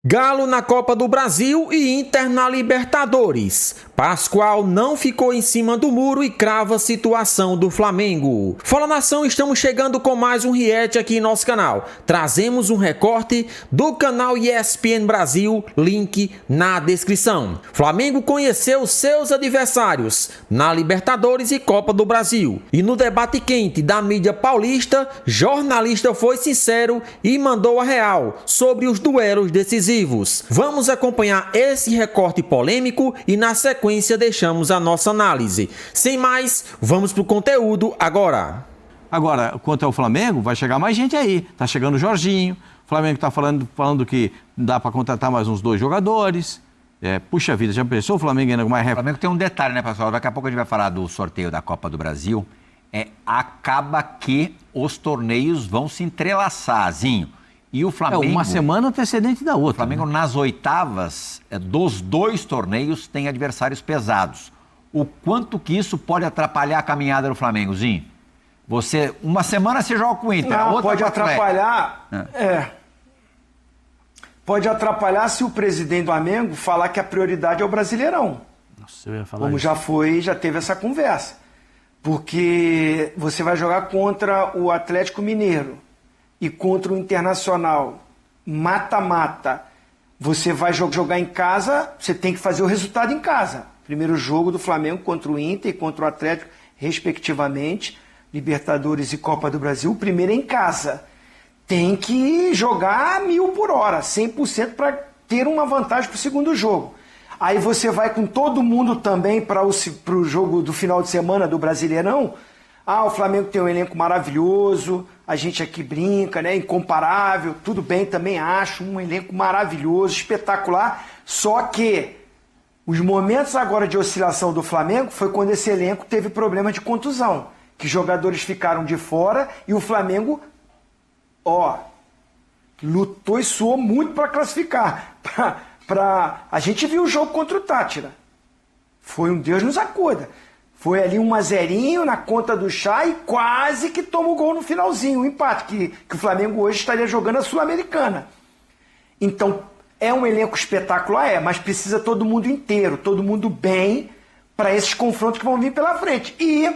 Galo na Copa do Brasil e Inter na Libertadores. Pascoal não ficou em cima do muro e crava a situação do Flamengo. Fala nação, estamos chegando com mais um react aqui em nosso canal. Trazemos um recorte do canal ESPN Brasil, link na descrição. Flamengo conheceu seus adversários na Libertadores e Copa do Brasil. E no debate quente da mídia paulista, jornalista foi sincero e mandou a real sobre os duelos decisivos. Vamos acompanhar esse recorte polêmico e na sequência deixamos a nossa análise. Sem mais, vamos para o conteúdo agora. Agora, quanto ao Flamengo, vai chegar mais gente aí. Tá chegando o Jorginho, o Flamengo tá falando que dá para contratar mais uns 2 jogadores. Puxa vida, já pensou o Flamengo ainda com mais... O Flamengo tem um detalhe, né, pessoal? Daqui a pouco a gente vai falar do sorteio da Copa do Brasil. Acaba que os torneios vão se entrelaçar, Zinho. E o Flamengo... uma semana antecedente da outra. O Flamengo, né? Nas oitavas dos 2 torneios, tem adversários pesados. O quanto que isso pode atrapalhar a caminhada do Flamengozinho? Uma semana você joga com o Inter, não, outra pode atrapalhar. Pode atrapalhar se o presidente do Flamengo falar que a prioridade é o Brasileirão. Nossa, eu ia falar como isso. Já teve essa conversa. Porque você vai jogar contra o Atlético Mineiro e contra o Internacional, mata-mata, você vai jogar em casa, você tem que fazer o resultado em casa. Primeiro jogo do Flamengo contra o Inter e contra o Atlético, respectivamente, Libertadores e Copa do Brasil, o primeiro é em casa. Tem que jogar 1000 por hora, 100% para ter uma vantagem para o segundo jogo. Aí você vai com todo mundo também para o jogo do final de semana do Brasileirão. O Flamengo tem um elenco maravilhoso, a gente aqui brinca, né? Incomparável, tudo bem, também acho um elenco maravilhoso, espetacular. Só que os momentos agora de oscilação do Flamengo foi quando esse elenco teve problema de contusão, que jogadores ficaram de fora e o Flamengo, lutou e suou muito para classificar. A gente viu o jogo contra o Tátira. Foi um Deus nos acuda. Foi ali 1-0 na conta do Chá e quase que toma o gol no finalzinho, o empate, que o Flamengo hoje estaria jogando a Sul-Americana. Então, é um elenco espetacular, mas precisa todo mundo inteiro, todo mundo bem para esses confrontos que vão vir pela frente. E,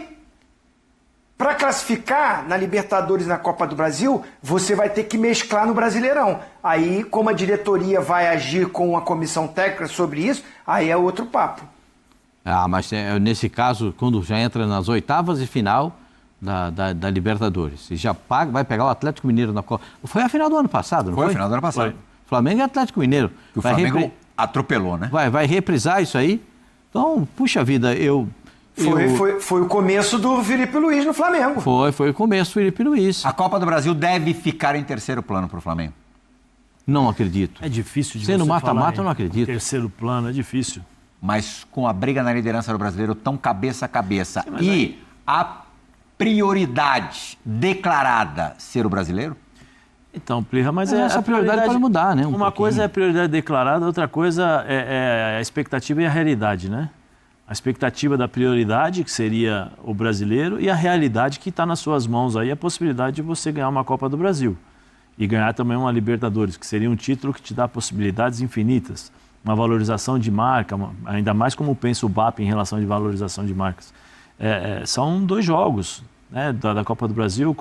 para classificar na Libertadores e na Copa do Brasil, você vai ter que mesclar no Brasileirão. Aí, como a diretoria vai agir com a comissão técnica sobre isso, aí é outro papo. Mas nesse caso, quando já entra nas oitavas e final da Libertadores, e já vai pegar o Atlético Mineiro na Copa. Foi a final do ano passado, não foi? Foi a final do ano passado. Foi. Flamengo e Atlético Mineiro. O Flamengo atropelou, né? Vai reprisar isso aí. Então, puxa vida, Foi o começo do Felipe Luiz no Flamengo. Foi o começo do Felipe Luiz. A Copa do Brasil deve ficar em terceiro plano para o Flamengo? Não acredito. É difícil de Sendo você mata-mata, eu não falar acredito. Terceiro plano, é difícil. Mas com a briga na liderança do Brasileiro tão cabeça a cabeça e a prioridade declarada ser o brasileiro? Então, Plirra, mas essa prioridade pode mudar, né? Uma coisa é a prioridade declarada, outra coisa é a expectativa e a realidade, né? A expectativa da prioridade, que seria o brasileiro, e a realidade que está nas suas mãos aí, a possibilidade de você ganhar uma Copa do Brasil. E ganhar também uma Libertadores, que seria um título que te dá possibilidades infinitas. Uma valorização de marca, ainda mais como pensa o BAP em relação de valorização de marcas. São 2 jogos, né, da Copa do Brasil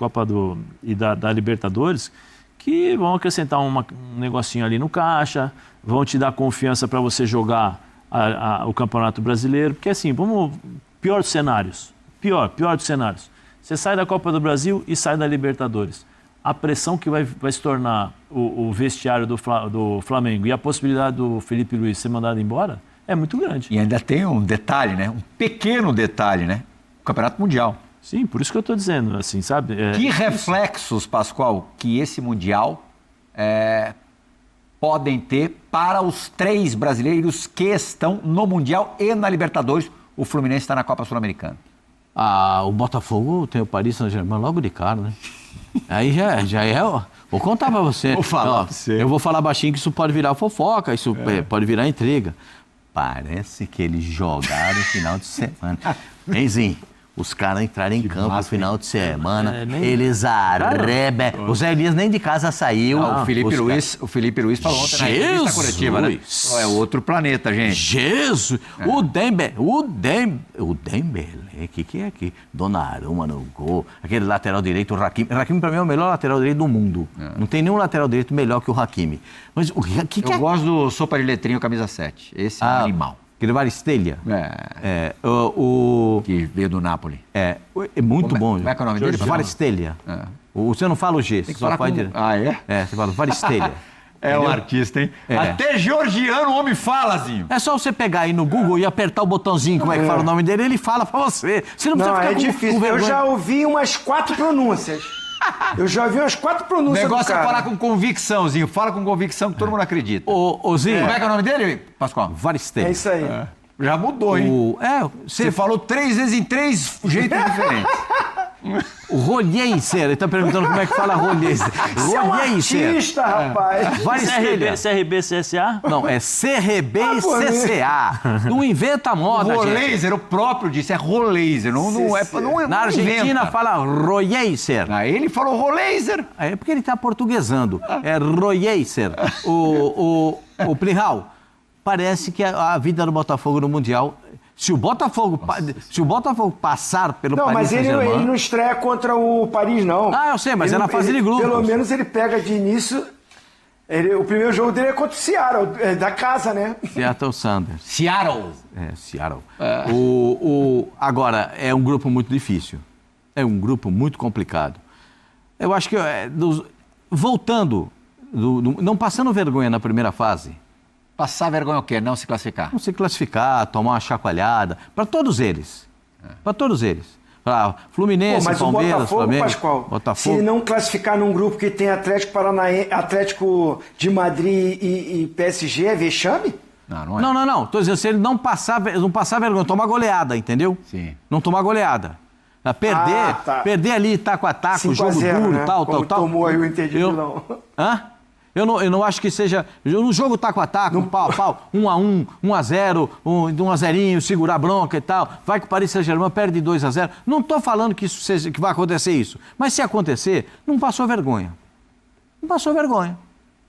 e da Libertadores, que vão acrescentar um negocinho ali no caixa, vão te dar confiança para você jogar o Campeonato Brasileiro. Porque assim, pior dos cenários, pior dos cenários. Você sai da Copa do Brasil e sai da Libertadores. A pressão que vai se tornar o vestiário do Flamengo e a possibilidade do Felipe Luiz ser mandado embora é muito grande. E ainda tem um detalhe, né? Um pequeno detalhe, né? O Campeonato Mundial. Sim, por isso que eu estou dizendo, assim, sabe? Que reflexos, Pascoal, que esse Mundial podem ter para os 3 brasileiros que estão no Mundial e na Libertadores? O Fluminense está na Copa Sul-Americana. O Botafogo tem o Paris Saint-Germain logo de cara, né? Aí já é... Vou contar pra você. Vou falar pra você. Eu vou falar baixinho que isso pode virar fofoca, isso pode virar intriga. Parece que eles jogaram no final de semana. Enzinho, os caras entraram em campo no massa, final de semana, nem- eles arrebem. O Zé Elias nem de casa saiu. O Felipe Os Luiz falou ontem na entrevista Jesus! coletiva, né? Falou, é outro planeta, gente. Jesus! O Dembélé, que é aqui? Donnarumma no gol, aquele lateral direito, o Hakimi. O Hakimi, pra mim, é o melhor lateral direito do mundo. Não tem nenhum lateral direito melhor que o Hakimi. Mas o que Eu é... gosto do sopa de letrinho camisa 7. Esse é um animal. Aquele Varistelha. Que veio do Napoli. É muito bom. como é que é o nome dele? Varistelha. Você não fala o G, você só falar pode... com- Ah, é? É, você fala Varistelha. É um artista, hein? Até georgiano o homem fala, Zinho. É só você pegar aí no Google e apertar o botãozinho, como é que fala o nome dele, ele fala pra você. Você não precisa Não, ficar é com difícil. Eu vergonha. já ouvi umas 4 pronúncias. Eu já ouvi umas 4 O pronúncias do negócio é cara. falar com convicção, Zinho. Fala com convicção que todo mundo acredita. Ô, Zinho, Como é que é o nome dele, Pascoal? Varistelha. É isso aí. Já mudou, hein? Você falou 3 vezes em 3 jeitos diferentes. O Rolheiser, ele tá perguntando como é que fala Rolheiser. Você é um artista, rapaz. Varistelha. CRB, CSA? Não, é CRB e CCA. Não inventa moda, gente. Roleiser, o próprio disse, é Roleiser. Não é. Na Argentina inventa. fala Rolheiser. Ah, ele falou Roleiser. É porque ele tá portuguesando. É Rolheiser. O Plihal, parece que a vida do Botafogo no Mundial... Se o Botafogo passar pelo Não, Paris mas ele Saint-Germain... não estreia contra o Paris, não. Ah, eu sei, mas é na fase de grupos. Pelo menos ele pega de início... o primeiro jogo dele é contra o Seattle, da casa, né? Seattle Sanders. Seattle. Seattle. Agora, é um grupo muito difícil. É um grupo muito complicado. Eu acho que, voltando, não passando vergonha na primeira fase, Passar vergonha o quê? Não se classificar. não se classificar, tomar uma chacoalhada, para todos eles. Para todos eles. Para Fluminense, Mas Palmeiras, o Botafogo, Flamengo. Pascoal, se Botafogo. ele não classificar num grupo que tem Atlético Paranaense, Atlético de Madrid e PSG, é vexame? Não é. Não. Estou dizendo, se ele não passar vergonha, tomar goleada, entendeu? Sim. Não tomar goleada. Perder ali, taco a taco, 5 a jogo 0, duro, né? tal. Como tomou aí o Inter Eu- Milão. Hã? Eu não acho que seja... No jogo taco a taco, pau a pau, 1-1, 1-0, 1-0, segurar a bronca e tal. Vai que o Paris Saint-Germain perde 2-0. Não estou falando que vai acontecer isso. Mas se acontecer, não passou vergonha. Não passou vergonha.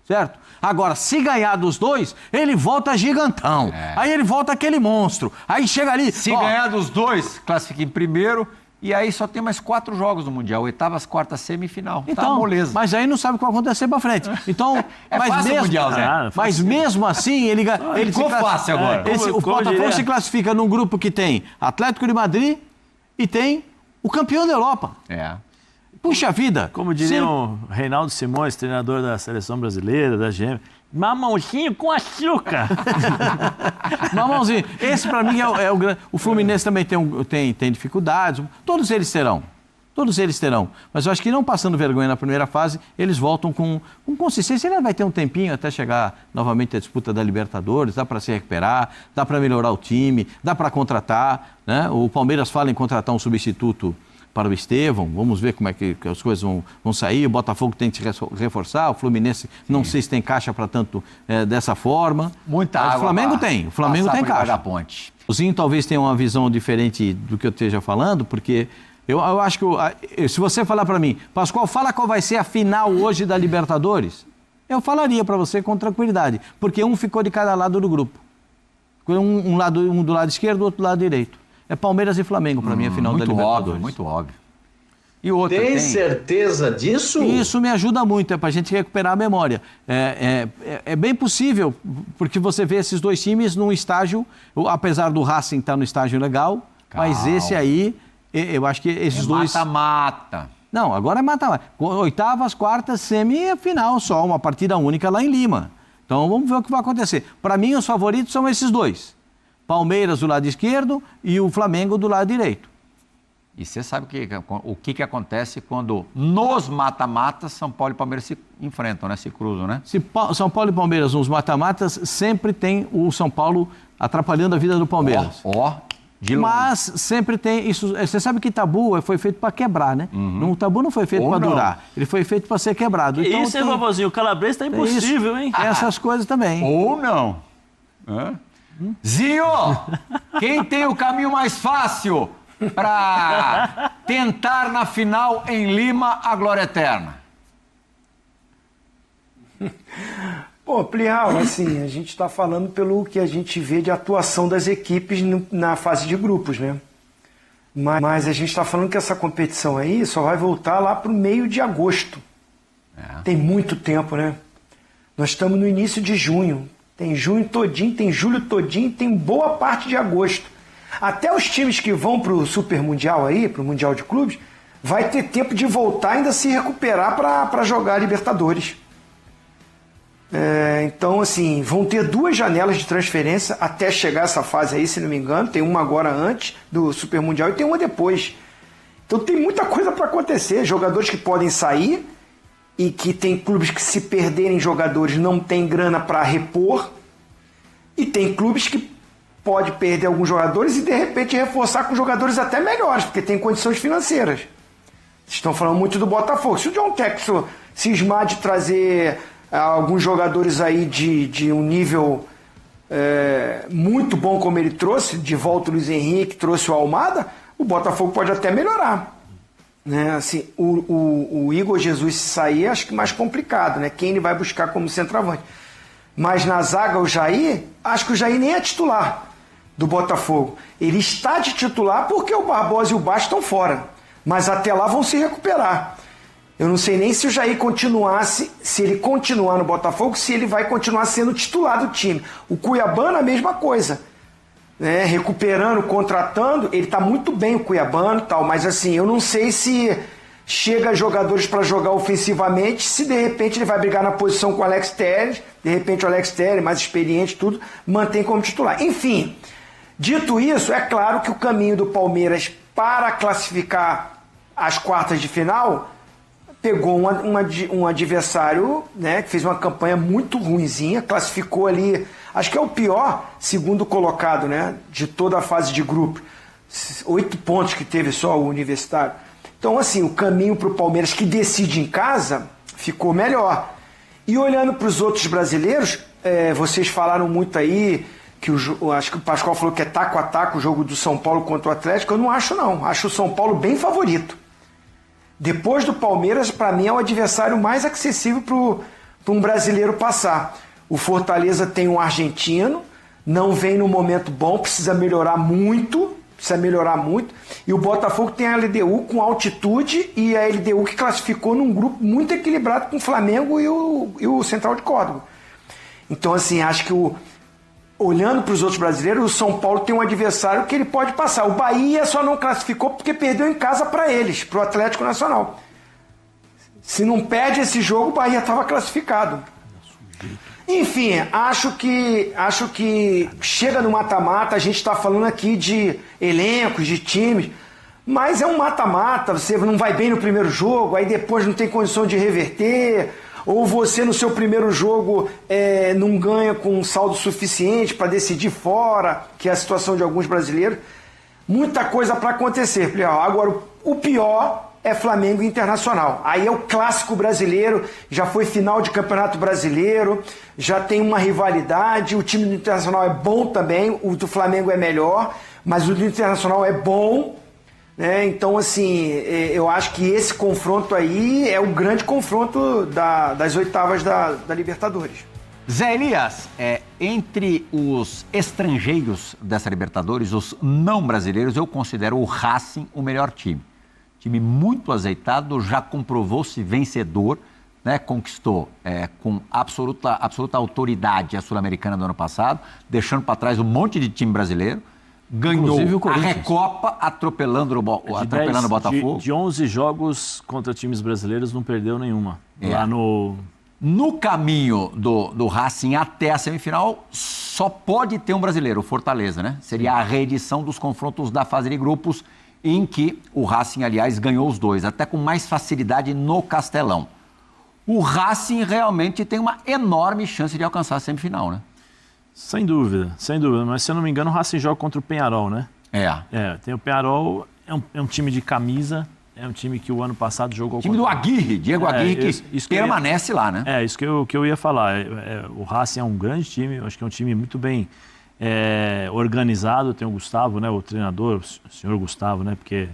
Certo? Agora, se ganhar dos dois, ele volta gigantão. Aí ele volta aquele monstro. Aí chega ali... Se ganhar dos dois, classifica em primeiro. E aí só tem mais 4 jogos no Mundial. Oitavas, quartas, semifinal. Tá Então, moleza. mas aí não sabe o que vai acontecer pra frente. Então, É fácil o Mundial, Zé. mas mesmo assim, ele ficou se fácil agora. O Como Botafogo diria- se classifica num grupo que tem Atlético de Madrid e tem o campeão da Europa. Puxa vida. Como diria o Reinaldo Simões, treinador da Seleção Brasileira, da GM, mamãozinho com açúcar. Mamãozinho, esse pra mim é o grande... O Fluminense também tem dificuldades. Todos eles terão. Mas eu acho que não passando vergonha na primeira fase, eles voltam com consistência. Ele vai ter um tempinho até chegar novamente à disputa da Libertadores, dá para se recuperar, dá para melhorar o time, dá para contratar, né? O Palmeiras fala em contratar um substituto para o Estevão, vamos ver como é que as coisas vão sair. O Botafogo tem que se reforçar, o Fluminense não sei se tem caixa para tanto dessa forma. Muita Mas água. o Flamengo tem, o Flamengo tem Da caixa. ponte. O Zinho talvez tenha uma visão diferente do que eu esteja falando, porque eu acho que se você falar para mim, Pascoal, fala qual vai ser a final hoje da Libertadores, eu falaria para você com tranquilidade, porque um ficou de cada lado do grupo. Um do lado esquerdo, outro do lado direito. É Palmeiras e Flamengo para mim a final da Libertadores. Muito óbvio. E outra, Tem certeza disso? E isso me ajuda muito, é para a gente recuperar a memória. É bem possível, porque você vê esses dois times num estágio, apesar do Racing estar no estágio legal, mas esse aí, eu acho que esses dois... Mata-mata. Não, agora é mata-mata. Oitavas, quartas, semi e final só, uma partida única lá em Lima. Então vamos ver o que vai acontecer. Para mim, os favoritos são esses dois. Palmeiras do lado esquerdo e o Flamengo do lado direito. E você sabe o que acontece quando nos mata-matas São Paulo e Palmeiras se enfrentam, né? Se cruzam, né? Se São Paulo e Palmeiras nos mata-matas, sempre tem o São Paulo atrapalhando a vida do Palmeiras. De longe. Mas sempre tem isso. Você sabe que tabu foi feito para quebrar, né? O tabu não foi feito para durar. Ele foi feito para ser quebrado. Que então, isso, hein, vovozinho? O Calabres tá tem impossível, isso. hein? Essas coisas também. Ou não. Zinho, quem tem o caminho mais fácil para tentar na final em Lima a glória eterna? Pô, Plihal, assim, a gente está falando pelo que a gente vê de atuação das equipes na fase de grupos, né? Mas a gente está falando que essa competição aí só vai voltar lá para o meio de agosto. Tem muito tempo, né? Nós estamos no início de junho. Tem junho todinho, tem julho todinho, tem boa parte de agosto. Até os times que vão para o Super Mundial aí, para o Mundial de Clubes, vai ter tempo de voltar e ainda se recuperar para jogar a Libertadores. Então, assim, vão ter 2 janelas de transferência até chegar essa fase aí, se não me engano. Tem uma agora antes do Super Mundial e tem uma depois. Então tem muita coisa para acontecer. Jogadores que podem sair e que tem clubes que, se perderem jogadores, não tem grana para repor. E tem clubes que pode perder alguns jogadores e de repente reforçar com jogadores até melhores, porque tem condições financeiras. Estão falando muito do Botafogo. Se o John Textor cismar de trazer alguns jogadores aí de um nível muito bom, como ele trouxe, de volta o Luiz Henrique, trouxe o Almada, o Botafogo pode até melhorar. Né? Assim, o Igor Jesus, se sair, acho que mais complicado, né? Quem ele vai buscar como centroavante. Mas na zaga, o Jair, acho que o Jair nem é titular do Botafogo. Ele está de titular porque o Barbosa e o Bastos estão fora. Mas até lá vão se recuperar. Eu não sei nem se o Jair continuasse, se ele continuar no Botafogo, se ele vai continuar sendo titular do time. O Cuiabano, a mesma coisa. Né? Recuperando, contratando, ele está muito bem, o Cuiabano e tal, mas assim, eu não sei se chega jogadores para jogar ofensivamente, se de repente ele vai brigar na posição com o Alex Telles, de repente o Alex Telles, mais experiente, tudo, mantém como titular. Enfim, dito isso, é claro que o caminho do Palmeiras para classificar as quartas de final pegou um adversário, né, que fez uma campanha muito ruinzinha, classificou ali, acho que é o pior segundo colocado, né, de toda a fase de grupo. 8 pontos que teve só o Universitário. Então, assim, o caminho para o Palmeiras, que decide em casa, ficou melhor. E olhando para os outros brasileiros, vocês falaram muito aí, que acho que o Pascoal falou que é taco a taco o jogo do São Paulo contra o Atlético. Eu não acho, não. Acho o São Paulo bem favorito. Depois do Palmeiras, para mim, é o adversário mais acessível para um brasileiro passar. O Fortaleza tem um argentino, não vem no momento bom, precisa melhorar muito. E o Botafogo tem a LDU com altitude e a LDU que classificou num grupo muito equilibrado com o Flamengo e o Central de Córdoba. Então, assim, acho que olhando para os outros brasileiros, o São Paulo tem um adversário que ele pode passar. O Bahia só não classificou porque perdeu em casa para eles, para o Atlético Nacional. Se não perde esse jogo, o Bahia estava classificado. Enfim, acho que chega no mata-mata, a gente está falando aqui de elencos, de times, mas é um mata-mata, você não vai bem no primeiro jogo, aí depois não tem condição de reverter, ou você no seu primeiro jogo não ganha com um saldo suficiente para decidir fora, que é a situação de alguns brasileiros. Muita coisa para acontecer, Plihal. Agora, o pior é Flamengo e Internacional. Aí é o clássico brasileiro, já foi final de Campeonato Brasileiro, já tem uma rivalidade, o time do Internacional é bom também, o do Flamengo é melhor, mas o do Internacional é bom, né? Então, assim, eu acho que esse confronto aí é o grande confronto das oitavas da Libertadores. Zé Elias, entre os estrangeiros dessa Libertadores, os não brasileiros, eu considero o Racing o melhor time. Time muito azeitado, já comprovou-se vencedor, né? Conquistou com absoluta autoridade a Sul-Americana do ano passado, deixando para trás um monte de time brasileiro, ganhou a Recopa atropelando o Botafogo. De 11 jogos contra times brasileiros, não perdeu nenhuma. Lá No caminho do Racing até a semifinal, só pode ter um brasileiro, o Fortaleza, né? Seria a reedição dos confrontos da fase de grupos, em que o Racing, aliás, ganhou os 2, até com mais facilidade no Castelão. O Racing realmente tem uma enorme chance de alcançar a semifinal, né? Sem dúvida. Mas, se eu não me engano, o Racing joga contra o Peñarol, né? Tem o Peñarol, é um time de camisa, é um time que o ano passado jogou... Time do Aguirre, Diego Aguirre, que permanece lá, né? Isso que eu ia falar. O Racing é um grande time, eu acho que é um time muito bem organizado. Tem o Gustavo, né, o treinador, o senhor Gustavo, né, porque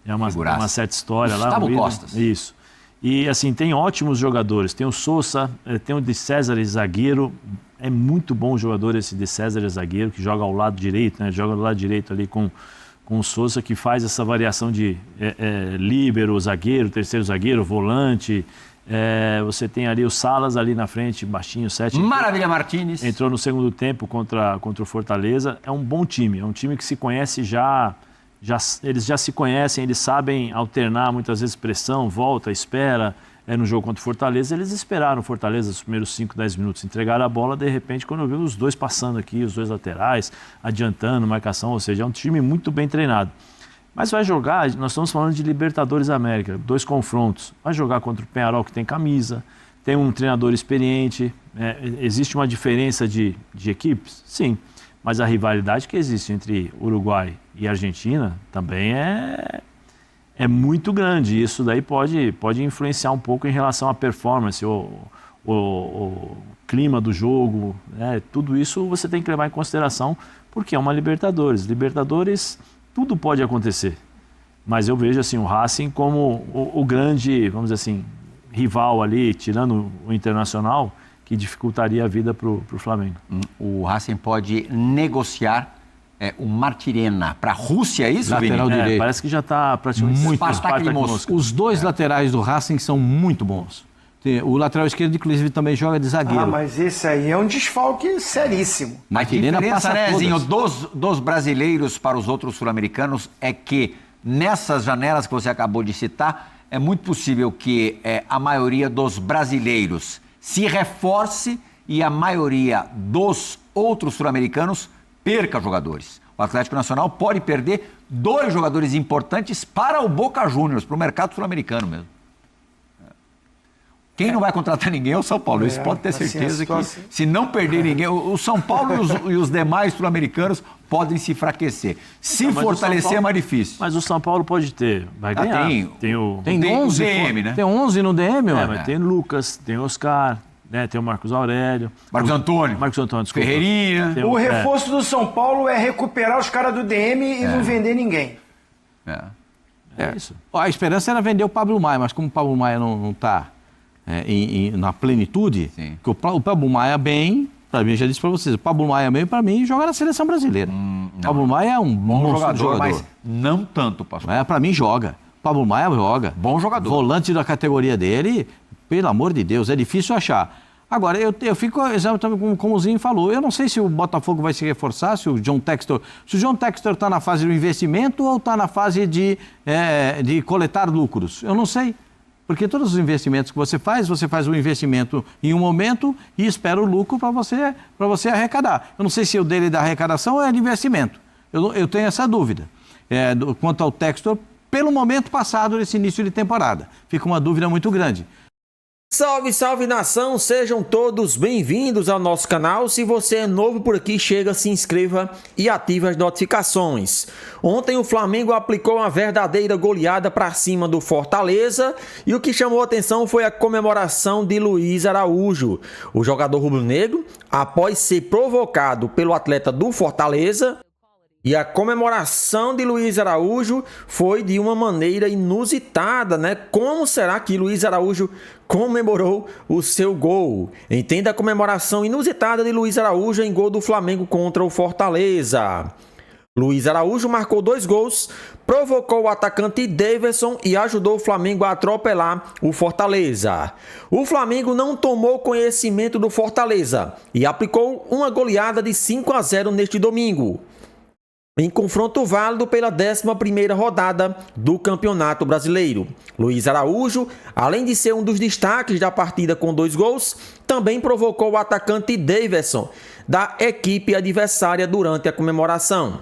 é uma certa história lá. Gustavo Costas. Isso. E assim, tem ótimos jogadores. Tem o Sousa, tem o de César, zagueiro. É muito bom o jogador esse de César, zagueiro, que joga ao lado direito, né? Joga do lado direito ali com o Sousa, que faz essa variação de líbero, zagueiro, terceiro zagueiro, volante. Você tem ali o Salas ali na frente, baixinho, 7. Maravilha Martínez. Entrou no segundo tempo contra o Fortaleza. É um bom time, é um time que se conhece eles já se conhecem, eles sabem alternar muitas vezes pressão, volta, espera. No jogo contra o Fortaleza, eles esperaram o Fortaleza os primeiros 5, 10 minutos, entregaram a bola, de repente, quando eu vi os dois passando aqui, os dois laterais, adiantando, marcação, ou seja, é um time muito bem treinado. Mas vai jogar, nós estamos falando de Libertadores América, 2 confrontos. Vai jogar contra o Peñarol, que tem camisa, tem um treinador experiente, existe uma diferença de equipes? Sim. Mas a rivalidade que existe entre Uruguai e Argentina também é muito grande. Isso daí pode influenciar um pouco em relação à performance, o clima do jogo. Tudo isso você tem que levar em consideração, porque é uma Libertadores. Libertadores, tudo pode acontecer. Mas eu vejo assim, o Racing como o grande, vamos dizer assim, rival ali, tirando o Internacional, que dificultaria a vida para o Flamengo. O Racing pode negociar o Martirena para a Rússia, é isso, lateral direito. Parece que já está praticamente muito Spartak Moscou. Os dois laterais do Racing são muito bons. O lateral esquerdo, inclusive, também joga de zagueiro. Mas esse aí é um desfalque seríssimo. A diferença, né, Zinho, dos brasileiros para os outros sul-americanos é que nessas janelas que você acabou de citar, é muito possível que a maioria dos brasileiros se reforce e a maioria dos outros sul-americanos perca jogadores. O Atlético Nacional pode perder 2 jogadores importantes para o Boca Juniors, para o mercado sul-americano mesmo. Quem não vai contratar ninguém é o São Paulo. Isso pode ter certeza que, se não perder ninguém, o São Paulo e os demais sul-americanos podem se enfraquecer. Se fortalecer é mais difícil. Mas o São Paulo pode ter, vai ganhar. Tem 11 DM, né? Tem 11 no DM, mas tem Lucas, tem Oscar, né? Tem o Marcos Aurélio. Marcos Antônio, desculpa. Ferreirinha. O reforço do São Paulo é recuperar os caras do DM e não vender ninguém. É isso. A esperança era vender o Pablo Maia, mas como o Pablo Maia não está na plenitude, que o Pablo Maia bem, para mim, já disse para vocês, o Pablo Maia bem, para mim, joga na seleção brasileira. O Pablo Maia é um bom jogador, mas não tanto, pastor. Para mim, joga. O Pablo Maia joga. Bom jogador. Volante da categoria dele, pelo amor de Deus, é difícil achar. Agora, eu fico exatamente como o Zinho falou, eu não sei se o Botafogo vai se reforçar, se o John Textor está na fase do investimento ou está na fase de coletar lucros. Eu não sei. Porque todos os investimentos que você faz um investimento em um momento e espera o lucro para você arrecadar. Eu não sei se o dele é da arrecadação ou é de investimento. Eu tenho essa dúvida. Quanto ao Textor, pelo momento passado desse início de temporada. Fica uma dúvida muito grande. Salve, salve nação, sejam todos bem-vindos ao nosso canal. Se você é novo por aqui, chega, se inscreva e ative as notificações. Ontem o Flamengo aplicou uma verdadeira goleada para cima do Fortaleza e o que chamou a atenção foi a comemoração de Luiz Araújo. O jogador rubro-negro, após ser provocado pelo atleta do Fortaleza, e a comemoração de Luiz Araújo foi de uma maneira inusitada, né? Como será que Luiz Araújo comemorou o seu gol? Entenda a comemoração inusitada de Luiz Araújo em gol do Flamengo contra o Fortaleza. Luiz Araújo marcou 2 gols, provocou o atacante Daverson e ajudou o Flamengo a atropelar o Fortaleza. O Flamengo não tomou conhecimento do Fortaleza e aplicou uma goleada de 5-0 neste domingo, em confronto válido pela 11ª rodada do Campeonato Brasileiro. Luiz Araújo, além de ser um dos destaques da partida com 2 gols, também provocou o atacante Daverson da equipe adversária durante a comemoração.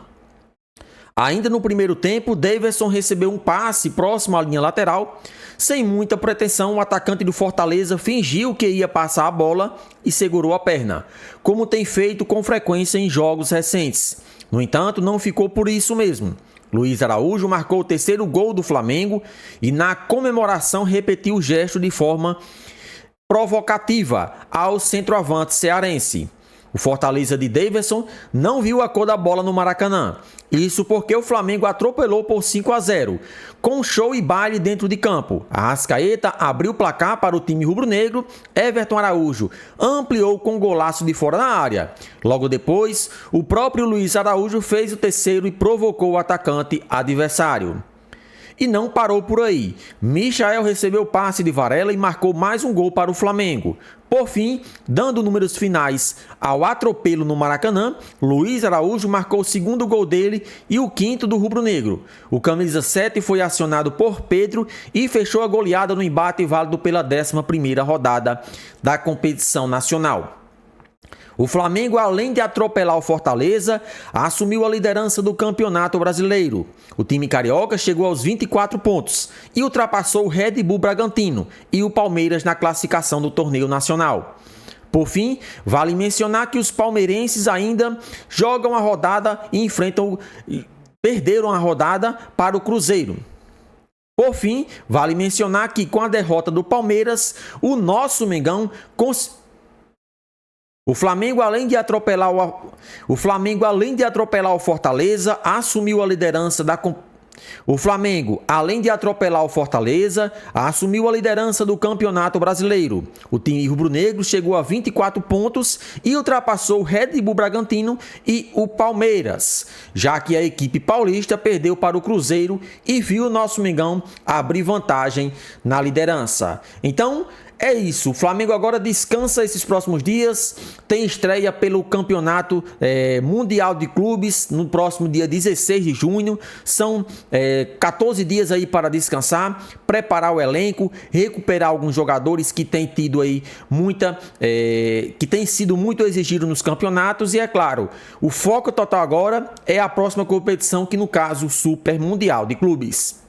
Ainda no primeiro tempo, Daverson recebeu um passe próximo à linha lateral. Sem muita pretensão, o atacante do Fortaleza fingiu que ia passar a bola e segurou a perna, como tem feito com frequência em jogos recentes. No entanto, não ficou por isso mesmo. Luiz Araújo marcou o 3º gol do Flamengo e na comemoração repetiu o gesto de forma provocativa ao centroavante cearense. O Fortaleza de Daverson não viu a cor da bola no Maracanã. Isso porque o Flamengo atropelou por 5-0, com show e baile dentro de campo. A Arrascaeta abriu o placar para o time rubro-negro, Everton Araújo ampliou com golaço de fora da área. Logo depois, o próprio Luiz Araújo fez o terceiro e provocou o atacante adversário. E não parou por aí. Michael recebeu passe de Varela e marcou mais um gol para o Flamengo. Por fim, dando números finais ao atropelo no Maracanã, Luiz Araújo marcou o segundo gol dele e o quinto do rubro-negro. O camisa 7 foi acionado por Pedro e fechou a goleada no embate válido pela 11ª rodada da competição nacional. O Flamengo, além de atropelar o Fortaleza, assumiu a liderança do Campeonato Brasileiro. O time carioca chegou aos 24 pontos e ultrapassou o Red Bull Bragantino e o Palmeiras na classificação do torneio nacional. Por fim, vale mencionar que os palmeirenses ainda jogam a rodada e perderam a rodada para o Cruzeiro. Por fim, vale mencionar que com a derrota do Palmeiras, o nosso Mengão O Flamengo, além de atropelar o Fortaleza, assumiu a liderança do Campeonato Brasileiro. O time rubro-negro chegou a 24 pontos e ultrapassou o Red Bull Bragantino e o Palmeiras, já que a equipe paulista perdeu para o Cruzeiro e viu o nosso Mengão abrir vantagem na liderança. Então, é isso, o Flamengo agora descansa esses próximos dias, tem estreia pelo Campeonato Mundial de Clubes no próximo dia 16 de junho, são 14 dias aí para descansar, preparar o elenco, recuperar alguns jogadores que têm tido aí que têm sido muito exigidos nos campeonatos e é claro, o foco total agora é a próxima competição que no caso o Super Mundial de Clubes.